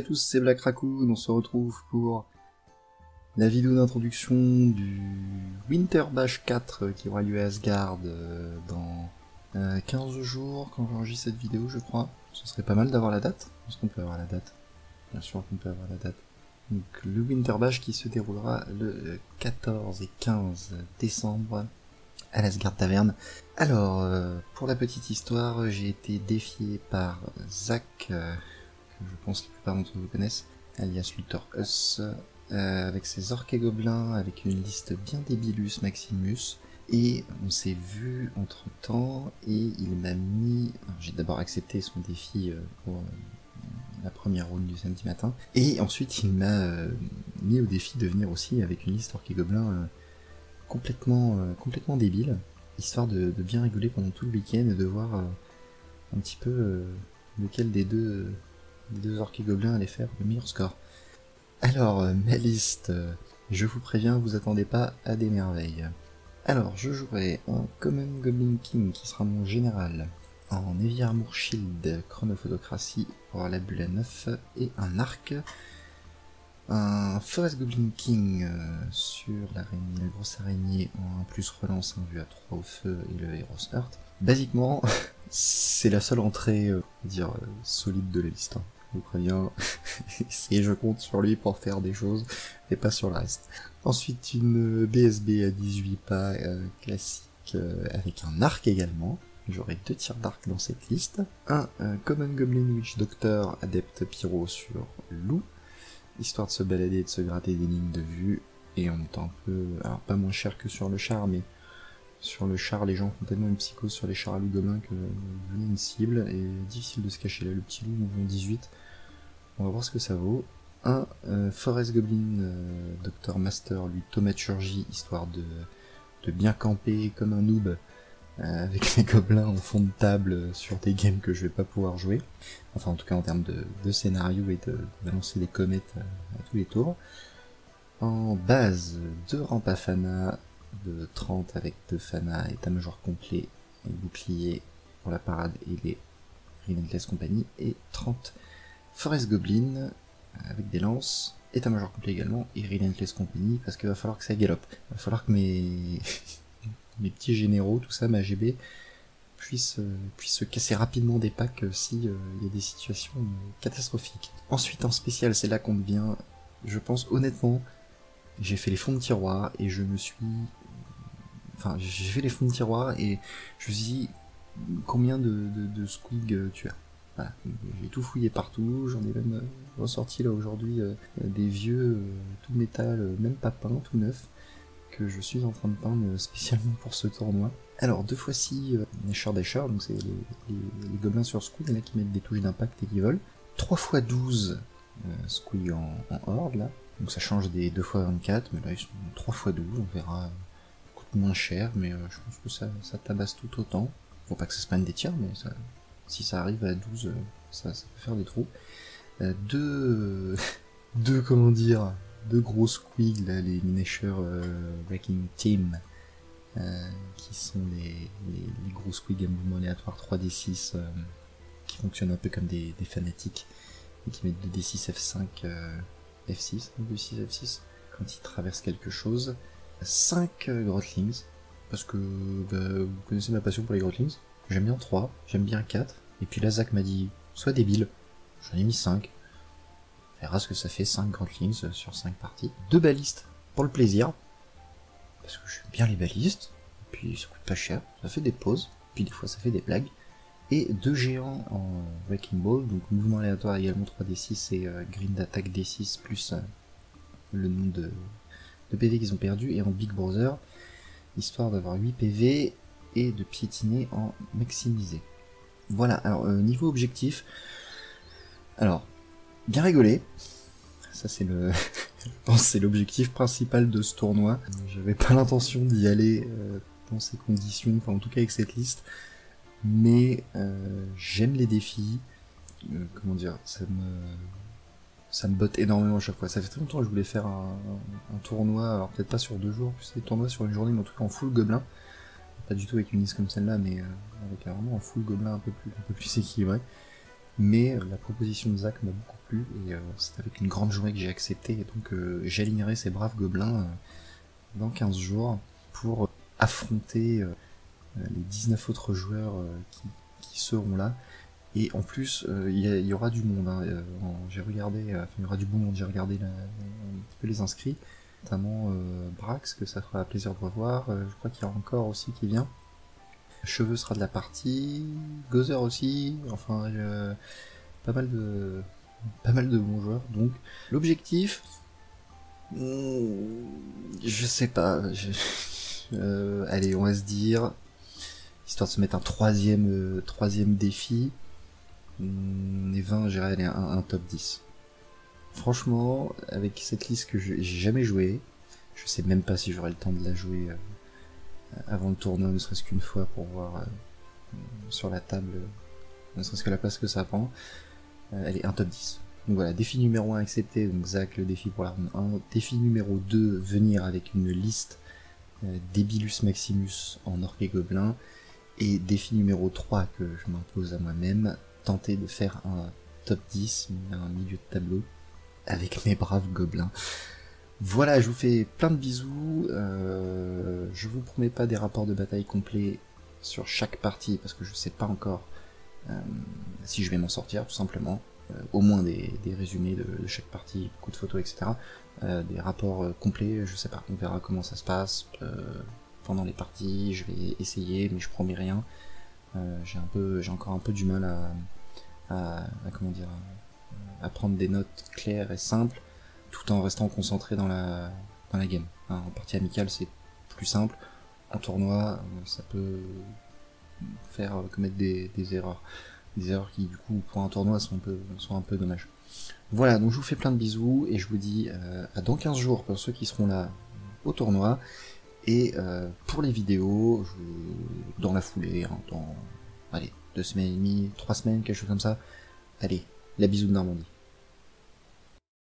à tous, c'est Black Raccoon, on se retrouve pour la vidéo d'introduction du Winter Bash 4 qui aura lieu à Asgard dans 15 jours quand j'enregistre cette vidéo je crois. Ce serait pas mal d'avoir la date. Est-ce qu'on peut avoir la date? Bien sûr qu'on peut avoir la date. Donc le Winter Bash qui se déroulera le 14 et 15 décembre à l'Asgard Taverne. Alors, pour la petite histoire, j'ai été défié par Zach, que je pense que la plupart d'entre vous connaissent, alias Luthor Us, avec ses orques et gobelins, avec une liste bien débilus Maximus, et on s'est vu entre temps, et il m'a mis... J'ai d'abord accepté son défi pour la première round du samedi matin, et ensuite il m'a mis au défi de venir aussi avec une liste orques et gobelins complètement débile, histoire de bien rigoler pendant tout le week-end et de voir un petit peu lequel des deux orques et gobelins allait faire le meilleur score. Alors, ma liste, je vous préviens, vous attendez pas à des merveilles. Alors, je jouerai un Common Goblin King qui sera mon général, en Heavy Armor Shield, Chronophotocratie pour la bulle à 9 et un arc, un Forest Goblin King sur l'araignée, la grosse araignée en 1 plus relance, un vue à 3 au feu et le Hero's Heart. Basiquement, c'est la seule entrée solide de la liste. Je vous préviens, et je compte sur lui pour faire des choses, et pas sur le reste. Ensuite, une BSB à 18 pas classique avec un arc également. J'aurai 2 tirs d'arc dans cette liste. Un Common Goblin Witch Doctor Adepte Pyro sur loup, histoire de se balader et de se gratter des lignes de vue, et en étant un peu... Alors pas moins cher que sur le char, mais sur le char les gens font tellement une psychose sur les chars à loup gobelin que vu une cible, et difficile de se cacher là. Le petit loup mouvement 18, on va voir ce que ça vaut. Un Forest Goblin Doctor Master, lui Thaumaturgie, histoire de bien camper comme un noob, avec les gobelins en fond de table sur des games que je vais pas pouvoir jouer. Enfin, en tout cas en termes de scénario et de balancer des comètes à tous les tours. En base, 2 Rampafana de 30 avec 2 Fana, état-major complet et bouclier pour la parade et les Relentless Company, et 30 Forest Goblin avec des lances, état-major complet également, et Relentless Company, parce qu'il va falloir que ça galope. Il va falloir que mes petits généraux, tout ça, ma GB, puissent se casser rapidement des packs si y a des situations catastrophiques. Ensuite, en spécial, c'est là qu'on devient, je pense honnêtement, j'ai fait les fonds de tiroir et j'ai fait les fonds de tiroir et je me suis dit combien de squig tu as. Voilà, j'ai tout fouillé partout, j'en ai même ressorti là aujourd'hui des vieux tout métal, même pas peints, tout neuf, que je suis en train de peindre spécialement pour ce tournoi. Alors 2 fois 6 Dasher, donc c'est les gobelins sur squig là qui mettent des touches d'impact et qui volent. 3 fois 12 squig en horde là, donc ça change des 2 fois 24, mais là ils sont 3 fois 12, on verra, coûte moins cher, mais je pense que ça tabasse tout autant. Faut pas que ça se prenne des tirs, mais ça, si ça arrive à 12, ça peut faire des trous. Deux gros squigs là, les Miniature Wrecking Team, qui sont les gros squigs à mouvement aléatoire 3d6, qui fonctionnent un peu comme des fanatiques, et qui mettent 2d6 F5 F6, 2d6 F6, quand ils traversent quelque chose. 5 Grotlings, parce que vous connaissez ma passion pour les Grotlings. J'aime bien 3, j'aime bien 4, et puis là Zach m'a dit, sois débile, j'en ai mis 5. On verra ce que ça fait, 5 Grotlings sur 5 parties. 2 balistes, pour le plaisir, parce que j'aime bien les balistes, et puis ça coûte pas cher, ça fait des pauses, puis des fois ça fait des blagues. Et 2 géants en Wrecking Ball, donc mouvement aléatoire également 3d6 et green d'attaque d6 plus le nombre de PV qu'ils ont perdu, et en Big Brother, histoire d'avoir 8 PV et de piétiner en maximisé. Voilà, alors niveau objectif, alors, bien rigoler, ça c'est je pense que c'est l'objectif principal de ce tournoi. J'avais pas l'intention d'y aller dans ces conditions, enfin en tout cas avec cette liste, mais j'aime les défis, comment dire, ça me botte énormément à chaque fois. Ça fait très longtemps que je voulais faire un tournoi, alors peut-être pas sur 2 jours, plus des tournois sur une journée, mais en tout cas en full gobelin. Pas du tout avec une liste comme celle-là, mais avec vraiment un full gobelin un peu plus équilibré. Mais la proposition de Zach m'a beaucoup plu, et c'est avec une grande joie que j'ai accepté, et donc j'alignerai ces braves gobelins dans 15 jours pour affronter les 19 autres joueurs qui seront là. Et en plus, il y aura du monde. Hein. J'ai regardé, il y aura du bon monde. J'ai regardé un petit peu les inscrits, notamment Brax, que ça fera plaisir de revoir. Je crois qu'il y aura encore aussi qui vient. Cheveux sera de la partie, Gozer aussi. Enfin, pas mal de bons joueurs. Donc, l'objectif, je sais pas. Allez, on va se dire, histoire de se mettre un troisième défi. Les 20, j'irai aller un top 10. Franchement, avec cette liste que j'ai jamais joué, je sais même pas si j'aurai le temps de la jouer avant le tournoi, ne serait-ce qu'une fois pour voir sur la table, ne serait-ce que la place que ça prend. Elle est un top 10. Donc voilà, défi numéro 1 accepté, donc Zach le défi pour la ronde 1. Défi numéro 2, venir avec une liste d'Ebilus Maximus en orc et gobelin. Et défi numéro 3 que je m'impose à moi-même, tenter de faire un top 10, un milieu de tableau, avec mes braves gobelins. Voilà, je vous fais plein de bisous, je vous promets pas des rapports de bataille complets sur chaque partie, parce que je sais pas encore si je vais m'en sortir, tout simplement. Au moins des résumés de chaque partie, beaucoup de photos, etc. Des rapports complets, je sais pas, on verra comment ça se passe pendant les parties, je vais essayer, mais je promets rien. J'ai encore un peu du mal à prendre des notes claires et simples, tout en restant concentré dans la game. En partie amicale, c'est plus simple. En tournoi, ça peut faire commettre des erreurs. Des erreurs qui, du coup, pour un tournoi, sont un peu dommages. Voilà, donc je vous fais plein de bisous, et je vous dis à dans 15 jours pour ceux qui seront là au tournoi. Et pour les vidéos, dans la foulée, hein, dans 2 semaines et demie, 3 semaines, quelque chose comme ça. Allez, la bisou de Normandie.